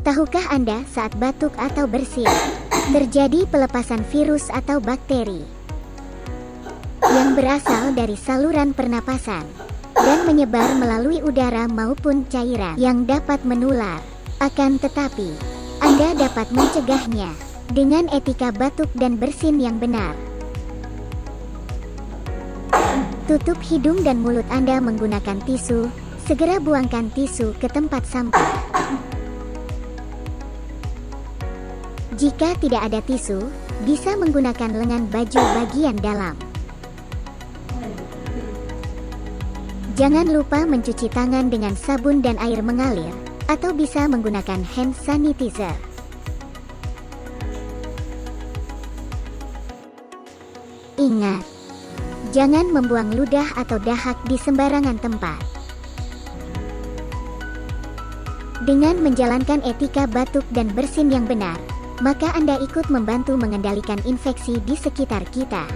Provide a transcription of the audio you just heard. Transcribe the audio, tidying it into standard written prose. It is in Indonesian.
Tahukah Anda saat batuk atau bersin, terjadi pelepasan virus atau bakteri yang berasal dari saluran pernapasan dan menyebar melalui udara maupun cairan yang dapat menular. Akan tetapi, Anda dapat mencegahnya dengan etika batuk dan bersin yang benar. Tutup hidung dan mulut Anda menggunakan tisu. Segera buangkan tisu ke tempat sampah. Jika tidak ada tisu, bisa menggunakan lengan baju bagian dalam. Jangan lupa mencuci tangan dengan sabun dan air mengalir, atau bisa menggunakan hand sanitizer. Ingat, jangan membuang ludah atau dahak di sembarangan tempat. Dengan menjalankan etika batuk dan bersin yang benar, maka Anda ikut membantu mengendalikan infeksi di sekitar kita.